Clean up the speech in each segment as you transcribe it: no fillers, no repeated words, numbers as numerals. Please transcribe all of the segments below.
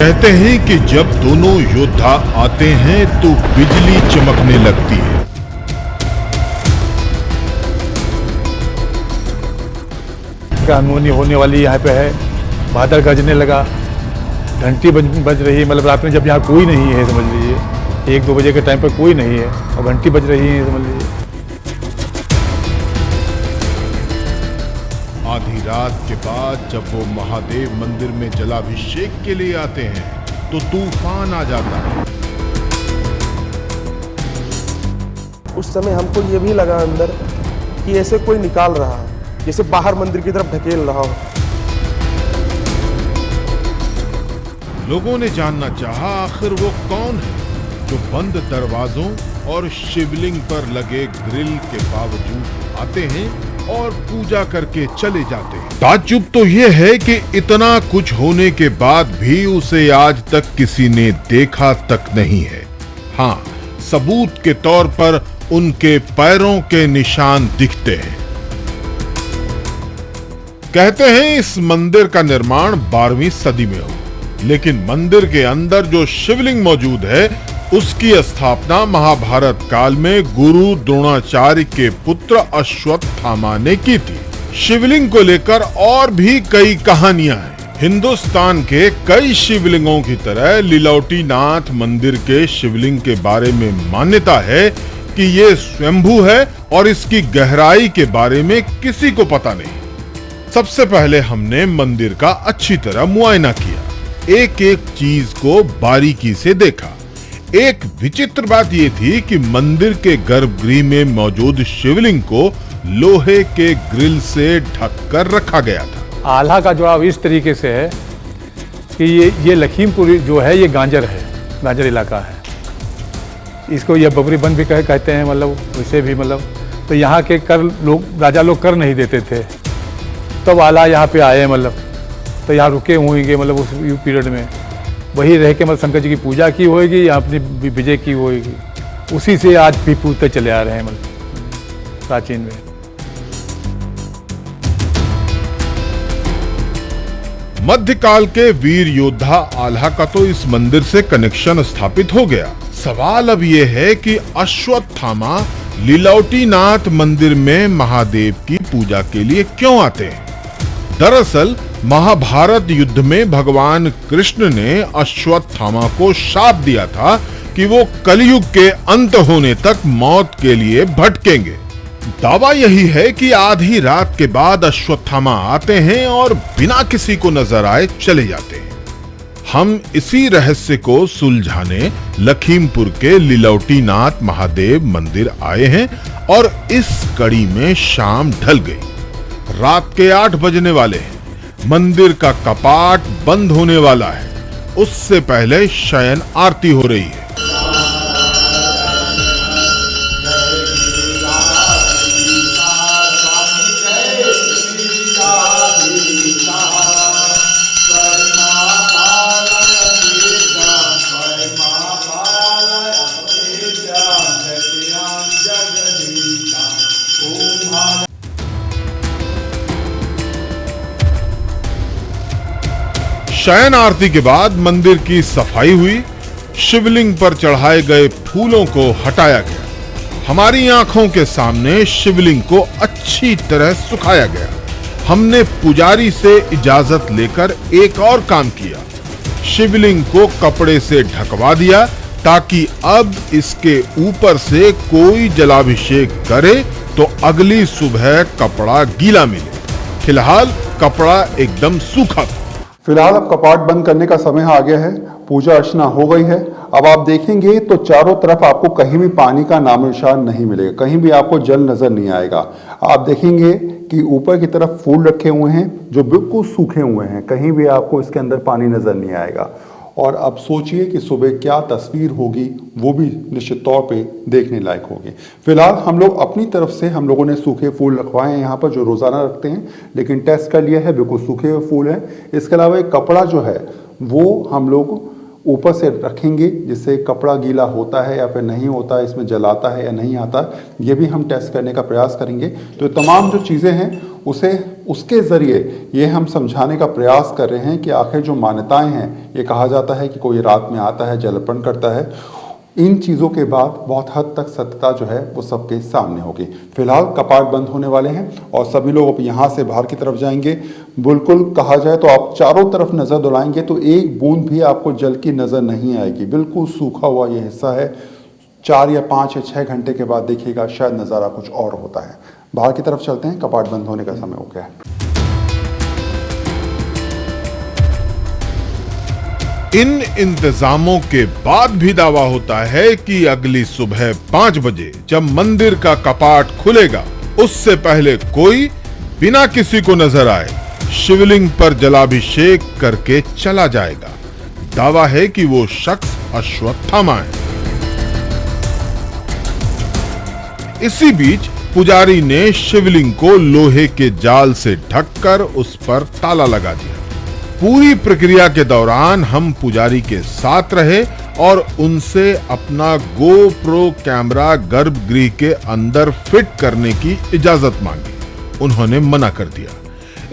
कहते हैं कि जब दोनों योद्धा आते हैं तो बिजली चमकने लगती है। अनहोनी होने वाली यहाँ पे है, बादल गरजने लगा, घंटी बज रही है। मतलब रात में जब यहाँ कोई नहीं है, समझ लीजिए 1-2 बजे के टाइम पर कोई नहीं है और घंटी बज रही है, समझ लीजिए। आधी रात के बाद जब वो महादेव मंदिर में जलाभिषेक के लिए आते हैं तो तूफान आ जाता है। उस समय हमको ये भी लगा अंदर कि ऐसे कोई निकाल रहा है, जैसे बाहर मंदिर की तरफ ढकेल रहा हो। लोगों ने जानना चाहा आखिर वो कौन है जो बंद दरवाजों और शिवलिंग पर लगे ग्रिल के बावजूद आते हैं और पूजा करके चले जाते हैं। ताज्जुब तो ये है कि इतना कुछ होने के बाद भी उसे आज तक किसी ने देखा तक नहीं है। हाँ, सबूत के तौर पर उनके पैरों के निशान दिखते हैं। कहते हैं इस मंदिर का निर्माण 12वीं सदी में हुआ, लेकिन मंदिर के अंदर जो शिवलिंग मौजूद है उसकी स्थापना महाभारत काल में गुरु द्रोणाचार्य के पुत्र अश्वत्थामा ने की थी। शिवलिंग को लेकर और भी कई कहानियां हैं। हिंदुस्तान के कई शिवलिंगों की तरह लीलावती नाथ मंदिर के शिवलिंग के बारे में मान्यता है कि ये स्वयंभू है और इसकी गहराई के बारे में किसी को पता नहीं। सबसे पहले हमने मंदिर का अच्छी तरह मुआयना किया, एक एक चीज को बारीकी से देखा। एक विचित्र बात यह थी कि मंदिर के गर्भगृह में मौजूद शिवलिंग को लोहे के ग्रिल से ढककर रखा गया था। आल्हा का जुड़ाव इस तरीके से है कि ये लखीमपुर जो है ये गांजर है, गांजर इलाका है। इसको ये बबरी बंद भी कहते हैं, मतलब वैसे भी मतलब। तो यहाँ के कर लोग, राजा लोग कर नहीं देते थे, तब आल्हा यहाँ पे आए, मतलब तो यहाँ रुके होंगे, मतलब उस पीरियड में वही रह के मतलब शंकर जी की पूजा की होगी या अपनी विजय की होगी। उसी से आज भी पूजते चले आ रहे हैं, मतलब प्राचीन में। मध्यकाल के वीर योद्धा आल्हा का तो इस मंदिर से कनेक्शन स्थापित हो गया। सवाल अब यह है कि अश्वत्थामा लीलावती नाथ मंदिर में महादेव की पूजा के लिए क्यों आते हैं? दरअसल महाभारत युद्ध में भगवान कृष्ण ने अश्वत्थामा को शाप दिया था कि वो कलयुग के अंत होने तक मौत के लिए भटकेंगे। दावा यही है कि आधी रात के बाद अश्वत्थामा आते हैं और बिना किसी को नजर आए चले जाते हैं। हम इसी रहस्य को सुलझाने लखीमपुर के लीलावती नाथ महादेव मंदिर आए हैं और इस कड़ी में शाम ढल गई। रात के 8 बजने वाले हैं। मंदिर का कपाट बंद होने वाला है, उससे पहले शयन आरती हो रही है। शयन आरती के बाद मंदिर की सफाई हुई, शिवलिंग पर चढ़ाए गए फूलों को हटाया गया। हमारी आंखों के सामने शिवलिंग को अच्छी तरह सुखाया गया। हमने पुजारी से इजाजत लेकर एक और काम किया, शिवलिंग को कपड़े से ढकवा दिया ताकि अब इसके ऊपर से कोई जलाभिषेक करे तो अगली सुबह कपड़ा गीला मिले। फिलहाल कपड़ा एकदम सूखा था। फिलहाल अब कपाट बंद करने का समय आ गया है, पूजा अर्चना हो गई है। अब आप देखेंगे तो चारों तरफ आपको कहीं भी पानी का नामो निशान नहीं मिलेगा, कहीं भी आपको जल नजर नहीं आएगा। आप देखेंगे कि ऊपर की तरफ फूल रखे हुए हैं जो बिल्कुल सूखे हुए हैं, कहीं भी आपको इसके अंदर पानी नजर नहीं आएगा। और अब सोचिए कि सुबह क्या तस्वीर होगी, वो भी निश्चित तौर पे देखने लायक होगी। फिलहाल हम लोग अपनी तरफ से हम लोगों ने सूखे फूल रखवाए हैं यहाँ पर जो रोज़ाना रखते हैं, लेकिन टेस्ट कर लिया है बिल्कुल सूखे हुए फूल हैं। इसके अलावा एक कपड़ा जो है वो हम लोग ऊपर से रखेंगे, जिससे कपड़ा गीला होता है या फिर नहीं होता है, इसमें जल आता है या नहीं आता, ये भी हम टेस्ट करने का प्रयास करेंगे। तो तमाम जो चीज़ें हैं उसके ज़रिए ये हम समझाने का प्रयास कर रहे हैं कि आखिर जो मान्यताएं हैं, ये कहा जाता है कि कोई रात में आता है, जल अर्पण करता है, इन चीज़ों के बाद बहुत हद तक सत्यता जो है वो सबके सामने होगी। फिलहाल कपाट बंद होने वाले हैं और सभी लोग अब यहाँ से बाहर की तरफ जाएंगे। बिल्कुल कहा जाए तो आप चारों तरफ नज़र दौड़ाएंगे तो एक बूंद भी आपको जल की नज़र नहीं आएगी। बिल्कुल सूखा हुआ ये हिस्सा है। 4 या 5 या 6 घंटे के बाद देखिएगा शायद नज़ारा कुछ और होता है। बाहर की तरफ चलते हैं, कपाट बंद होने का समय हो गया है। इन इंतजामों के बाद भी दावा होता है कि अगली सुबह 5 बजे जब मंदिर का कपाट खुलेगा, उससे पहले कोई बिना किसी को नजर आए शिवलिंग पर जलाभिषेक करके चला जाएगा। दावा है कि वो शख्स अश्वत्थामा है। इसी बीच पुजारी ने शिवलिंग को लोहे के जाल से ढककर उस पर ताला लगा दिया। पूरी प्रक्रिया के दौरान हम पुजारी के साथ रहे और उनसे अपना गोप्रो कैमरा गर्भगृह के अंदर फिट करने की इजाजत मांगी। उन्होंने मना कर दिया।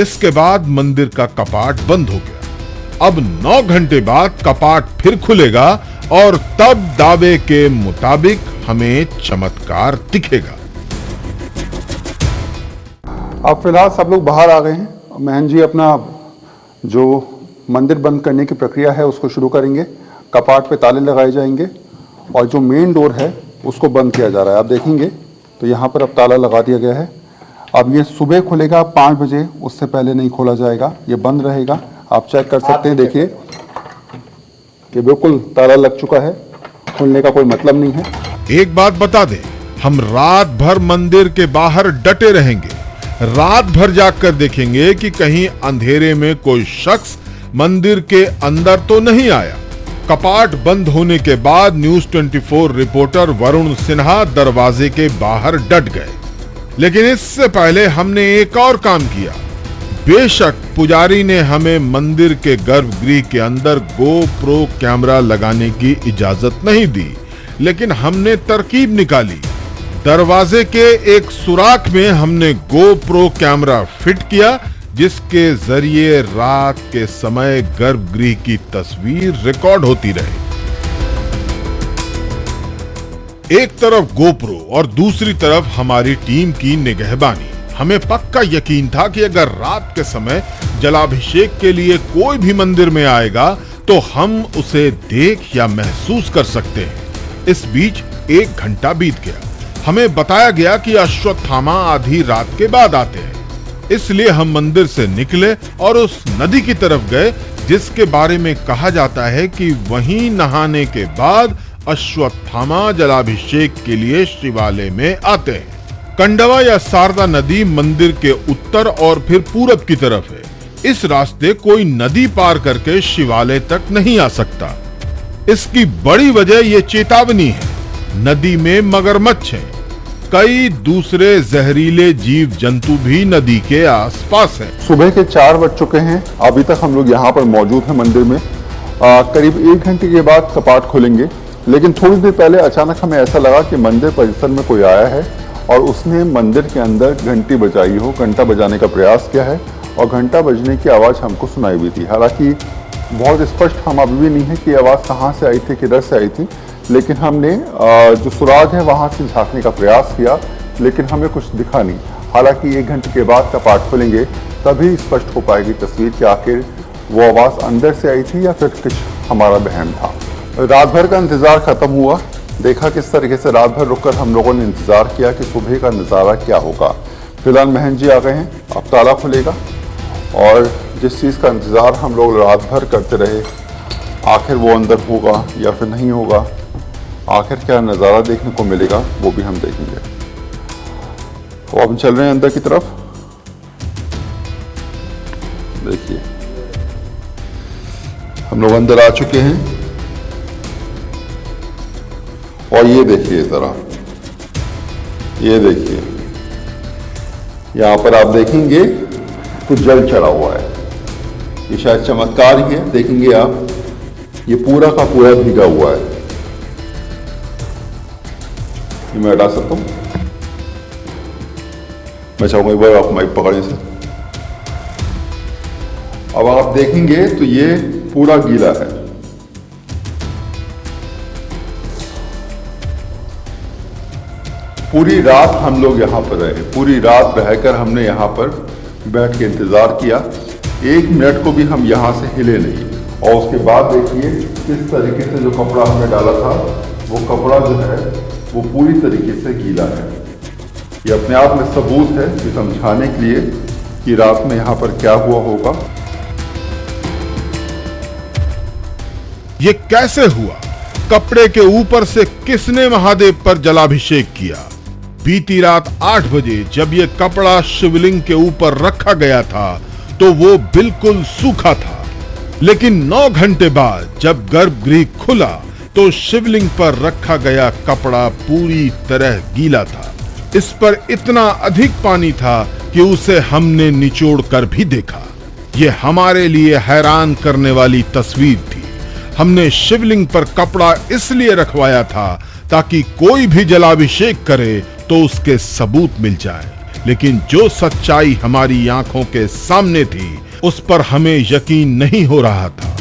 इसके बाद मंदिर का कपाट बंद हो गया। अब 9 घंटे बाद कपाट फिर खुलेगा और तब दावे के मुताबिक हमें चमत्कार दिखेगा। अब फिलहाल सब लोग बाहर आ गए हैं। महन जी अपना जो मंदिर बंद करने की प्रक्रिया है उसको शुरू करेंगे। कपाट पे ताले लगाए जाएंगे और जो मेन डोर है उसको बंद किया जा रहा है। आप देखेंगे तो यहाँ पर अब ताला लगा दिया गया है। अब ये सुबह खुलेगा 5 बजे, उससे पहले नहीं खोला जाएगा, ये बंद रहेगा। आप चेक कर सकते हैं, देखिए कि बिल्कुल ताला लग चुका है, खुलने का कोई मतलब नहीं है। एक बात बता दें, हम रात भर मंदिर के बाहर डटे रहेंगे। रात भर जागकर देखेंगे कि कहीं अंधेरे में कोई शख्स मंदिर के अंदर तो नहीं आया। कपाट बंद होने के बाद न्यूज 24 रिपोर्टर वरुण सिन्हा दरवाजे के बाहर डट गए। लेकिन इससे पहले हमने एक और काम किया। बेशक पुजारी ने हमें मंदिर के गर्भगृह के अंदर गोप्रो कैमरा लगाने की इजाजत नहीं दी, लेकिन हमने तरकीब निकाली। दरवाजे के एक सुराख में हमने गोप्रो कैमरा फिट किया, जिसके जरिए रात के समय गर्भगृह की तस्वीर रिकॉर्ड होती रहे। एक तरफ गोप्रो और दूसरी तरफ हमारी टीम की निगहबानी। हमें पक्का यकीन था कि अगर रात के समय जलाभिषेक के लिए कोई भी मंदिर में आएगा तो हम उसे देख या महसूस कर सकते हैं। इस बीच 1 घंटा बीत गया। हमें बताया गया कि अश्वत्थामा आधी रात के बाद आते हैं। इसलिए हम मंदिर से निकले और उस नदी की तरफ गए जिसके बारे में कहा जाता है कि वहीं नहाने के बाद अश्वत्थामा जलाभिषेक के लिए शिवालय में आते हैं। कंडवा या शारदा नदी मंदिर के उत्तर और फिर पूरब की तरफ है। इस रास्ते कोई नदी पार करके शिवालय तक नहीं आ सकता। इसकी बड़ी वजह ये चेतावनी है। नदी में मगरमच्छ हैं। कई दूसरे जहरीले जीव जंतु भी नदी के आसपास हैं। सुबह के 4 बज चुके हैं। अभी तक हम लोग यहाँ पर मौजूद हैं मंदिर में। करीब 1 घंटे के बाद कपाट खोलेंगे, लेकिन थोड़ी देर पहले अचानक हमें ऐसा लगा कि मंदिर परिसर में कोई आया है और उसने मंदिर के अंदर घंटी बजाई हो, घंटा बजाने का प्रयास किया है और घंटा बजने की आवाज़ हमको सुनाई हुई थी। हालांकि बहुत स्पष्ट हम अभी भी नहीं है कि आवाज़ कहाँ से आई थी, किधर से आई थी, लेकिन हमने जो सुराग है वहाँ से झांकने का प्रयास किया, लेकिन हमें कुछ दिखा नहीं। हालांकि 1 घंटे के बाद कपाट खोलेंगे तभी स्पष्ट हो पाएगी तस्वीर कि आखिर वो आवाज़ अंदर से आई थी या फिर कुछ हमारा वहम था। रात भर का इंतज़ार ख़त्म हुआ। देखा किस तरीके से रात भर रुककर हम लोगों ने इंतज़ार किया कि सुबह का नज़ारा क्या होगा। फिलहाल महन जी आ गए हैं, अब ताला खुलेगा और जिस चीज़ का इंतज़ार हम लोग रात भर करते रहे, आखिर वो अंदर होगा या फिर नहीं होगा, आखिर क्या नज़ारा देखने को मिलेगा, वो भी हम देखेंगे। तो अब चल रहे हैं अंदर की तरफ। देखिए हम लोग अंदर आ चुके हैं और ये देखिए ज़रा, ये देखिए यहाँ पर आप देखेंगे कुछ जल चढ़ा हुआ है। ये शायद चमत्कार ही है। देखेंगे आप, ये पूरा का पूरा भीगा हुआ है। ये मैं हटा सकता हूँ। मैं चाहूंगा एक बार आप माइक पकड़ें सर। अब आप देखेंगे तो ये पूरा गीला है। पूरी रात हम लोग यहाँ पर रहे, पूरी रात रहकर हमने यहाँ पर बैठ के इंतजार किया, 1 मिनट को भी हम यहाँ से हिले नहीं। और उसके बाद देखिए किस तरीके से जो कपड़ा हमने डाला था वो कपड़ा जो है वो पूरी तरीके से गीला है। ये अपने आप में सबूत है कि समझाने के लिए कि रात में यहाँ पर क्या हुआ होगा। ये कैसे हुआ? कपड़े के ऊपर से किसने महादेव पर जलाभिषेक किया? बीती रात 8 बजे जब ये कपड़ा शिवलिंग के ऊपर रखा गया था तो वो बिल्कुल सूखा था, लेकिन 9 घंटे बाद जब गर्भगृह खुला तो शिवलिंग पर रखा गया कपड़ा पूरी तरह गीला था। इस पर इतना अधिक पानी था कि उसे हमने निचोड़ कर भी देखा। ये हमारे लिए हैरान करने वाली तस्वीर थी। हमने शिवलिंग पर कपड़ा इसलिए रखवाया था ताकि कोई भी जलाभिषेक करे तो उसके सबूत मिल जाए, लेकिन जो सच्चाई हमारी आंखों के सामने थी उस पर हमें यकीन नहीं हो रहा था।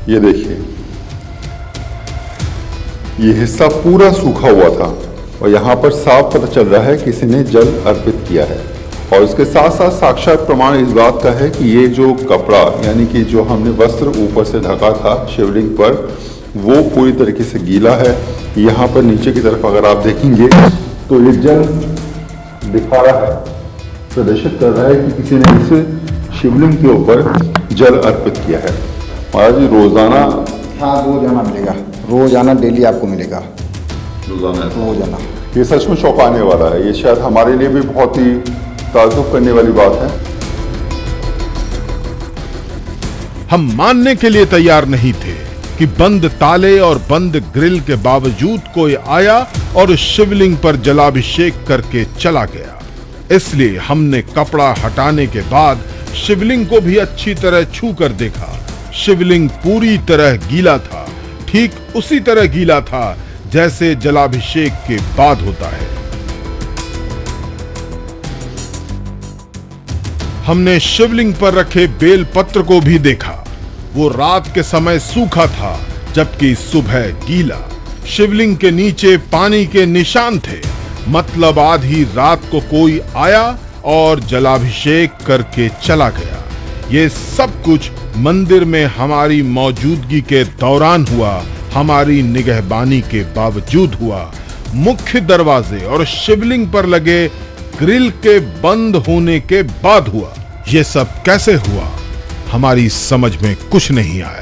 ये देखिए, ये हिस्सा पूरा सूखा हुआ था और यहाँ पर साफ पता चल रहा है किसी ने जल अर्पित किया है। और इसके साथ साथ साक्षात प्रमाण इस बात का है कि ये जो कपड़ा यानी कि जो हमने वस्त्र ऊपर से ढका था शिवलिंग पर वो पूरी तरीके से गीला है। यहाँ पर नीचे की तरफ अगर आप देखेंगे तो ये जल दिखा रहा है, प्रदर्शित कर रहा है कि किसी ने इस शिवलिंग के ऊपर जल अर्पित किया है। महाराज जी रोजाना? हाँ, रोजाना मिलेगा, रोजाना डेली आपको मिलेगा, रोजाना। ये सच में चौंकाने वाला है। ये शायद हमारे लिए भी बहुत ही ताज्जुब करने वाली बात है। हम मानने के लिए तैयार नहीं थे कि बंद ताले और बंद ग्रिल के बावजूद कोई आया और शिवलिंग पर जलाभिषेक करके चला गया। इसलिए हमने कपड़ा हटाने के बाद शिवलिंग को भी अच्छी तरह छू कर देखा। शिवलिंग पूरी तरह गीला था, ठीक उसी तरह गीला था जैसे जलाभिषेक के बाद होता है। हमने शिवलिंग पर रखे बेलपत्र को भी देखा। वो रात के समय सूखा था जबकि सुबह गीला। शिवलिंग के नीचे पानी के निशान थे, मतलब आधी रात को कोई आया और जलाभिषेक करके चला गया। ये सब कुछ मंदिर में हमारी मौजूदगी के दौरान हुआ, हमारी निगहबानी के बावजूद हुआ। मुख्य दरवाजे और शिवलिंग पर लगे ग्रिल के बंद होने के बाद हुआ। ये सब कैसे हुआ, हमारी समझ में कुछ नहीं आया।